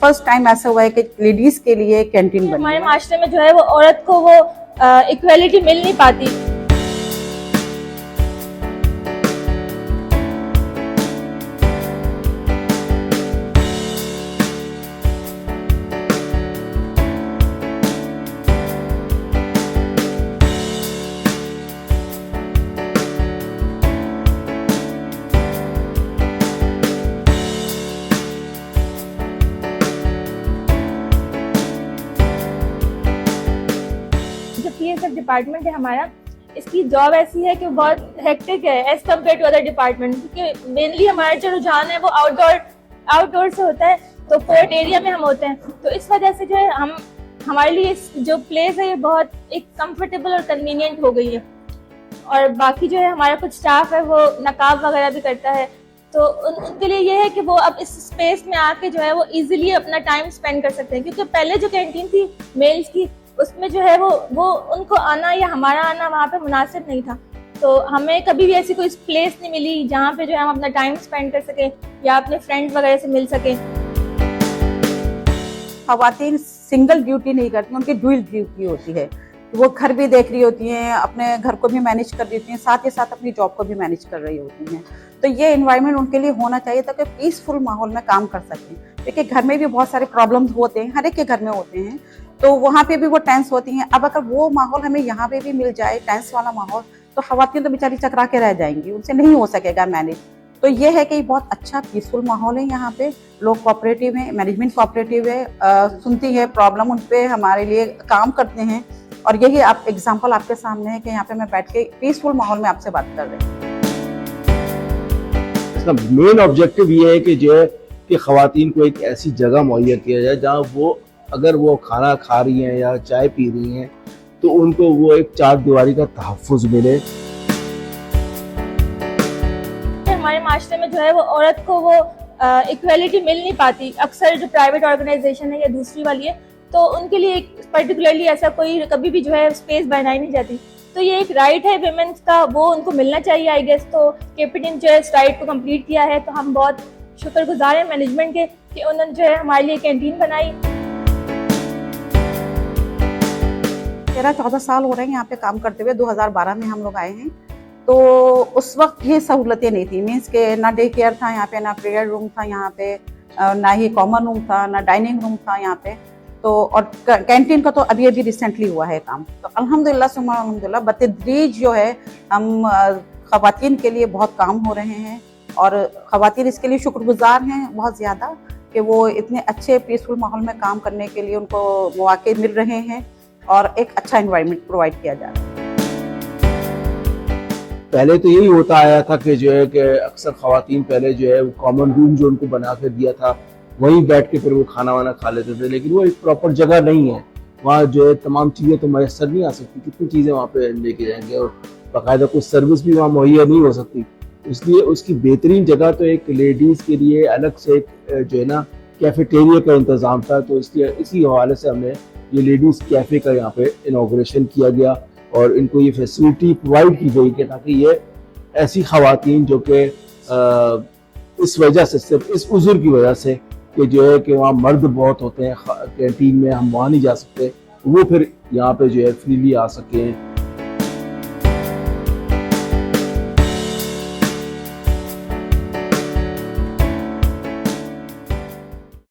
First time ऐसा हुआ है कि लेडीज के लिए कैंटीन बनी हमारे है। माशरे में जो है वो औरत को वो इक्वालिटी मिल नहीं पाती। PSF डिपार्टमेंट है हमारा, इसकी जॉब ऐसी है कि बहुत हेक्टिक है as compared to other department, क्योंकि मेनली हमारा जो रुझान है वो आउटडोर से होता है, तो पोर्ट एरिया में हम होते हैं, तो इस वजह से जो है हमारे लिए जो प्लेस है ये बहुत एक कंफर्टेबल और कन्वीनियंट हो गई है। और बाकी जो है हमारा कुछ स्टाफ है वो नकाब वगैरह भी करता है, तो उनके लिए ये है कि वो अब इस स्पेस में आके जो है वो इजीली अपना टाइम स्पेंड कर सकते हैं, क्योंकि पहले जो कैंटीन थी मेल्स की उसमें जो है वो उनको आना या हमारा आना वहाँ पे मुनासिब नहीं था, तो हमें कभी भी ऐसी कोई प्लेस नहीं मिली जहाँ पे जो है हम अपना टाइम स्पेंड कर सकें या अपने फ्रेंड्स वगैरह से मिल सकें। खवातीन सिंगल ड्यूटी नहीं करती, उनकी डुअल ड्यूटी होती है। वो घर भी देख रही होती हैं, अपने घर को भी मैनेज कर रही होती हैं, साथ ही साथ अपनी जॉब को भी मैनेज कर रही होती हैं। तो ये एनवायरनमेंट उनके लिए होना चाहिए ताकि पीसफुल माहौल में काम कर सकें, क्योंकि घर में भी बहुत सारे प्रॉब्लम्स होते हैं, हर एक के घर में होते हैं, तो वहाँ पे भी वो टेंस होती हैं। अब अगर वो माहौल हमें यहाँ पे भी मिल जाए, टेंस वाला माहौल, तो खवातीन तो बेचारी चकरा के रह जाएंगी, उनसे नहीं हो सकेगा मैनेज। तो ये है कि बहुत अच्छा पीसफुल माहौल है यहाँ पे, लोग कोऑपरेटिव हैं, मैनेजमेंट कोऑपरेटिव है, सुनती है प्रॉब्लम, उन पे हमारे लिए काम करते हैं। और यही आप एग्जांपल आपके सामने है कि यहाँ पे मैं बैठ के पीसफुल माहौल में आपसे बात कर रही हूँ। इसका मेन ऑब्जेक्टिव ये है कि जो है कि खवातीन को एक ऐसी जगह मुहैया किया जाए जहाँ वो अगर वो खाना खा रही हैं या चाय पी रही हैं तो उनको वो एक चार दीवारी का तहफ़्फ़ुज़ मिले। हमारे माशरे में जो है वो औरत को वो इक्वालिटी मिल नहीं पाती, अक्सर जो प्राइवेट ऑर्गेनाइजेशन है या दूसरी वाली है तो उनके लिए एक पर्टिकुलरली ऐसा कोई कभी भी जो है स्पेस बनाई नहीं जाती, तो ये एक राइट है विमेंस का, वो उनको मिलना चाहिए आई गेस। तो केपीटी ने जो है इस राइट को कंप्लीट किया है, तो हम बहुत शुक्रगुजार हैं मैनेजमेंट के कि उन्होंने जो है हमारे लिए कैंटीन बनाई। 13-14 साल हो रहे हैं यहाँ पे काम करते हुए, 2012 में हम लोग आए हैं, तो उस वक्त ये सहूलतें नहीं थी, मीन्स के ना डे केयर था यहाँ पे, ना प्रेयर रूम था यहाँ पे, ना ही कॉमन रूम था, ना डाइनिंग रूम था यहाँ पे, तो और कैंटीन का तो अभी रिसेंटली हुआ है काम। तो अल्हम्दुलिल्लाह सुम्मा अल्हम्दुलिल्लाह बतदरीज जो है हम खवातीन के लिए बहुत काम हो रहे हैं, और खवातीन इसके लिए शुक्रगुजार हैं बहुत ज़्यादा कि वो इतने अच्छे पीसफुल माहौल में काम करने के लिए उनको मौके मिल रहे हैं और एक अच्छा एनवायरनमेंट प्रोवाइड किया जा रहा है। पहले तो यही होता आया था कि जो है कि अक्सर खवातीन पहले जो है वो कॉमन रूम जो उनको बना कर दिया था वहीं बैठ के फिर वो खाना वाना खा लेते थे, लेकिन वो एक प्रॉपर जगह नहीं है, वहाँ जो है तमाम चीज़ें तो मैसर नहीं आ सकती, कितनी चीज़ें वहाँ पे लेके जाएंगे और बाकायदा कुछ सर्विस भी वहाँ मुहैया नहीं हो सकती। इसलिए उसकी बेहतरीन जगह तो एक लेडीज़ के लिए अलग से एक जो है ना कैफेटेरिया का इंतज़ाम था, तो इसी हवाले से हमने ये लेडीज़ कैफ़े का यहाँ पे इनॉग्रेशन किया गया और इनको ये फैसिलिटी प्रोवाइड की गई कि ताकि ये ऐसी खवातीन जो कि इस वजह से, सिर्फ इस उज़्र की वजह से कि जो है कि वहाँ मर्द बहुत होते हैं कैंटीन में, हम वहाँ नहीं जा सकते, वो फिर यहाँ पे जो है फ्रीली आ सकें।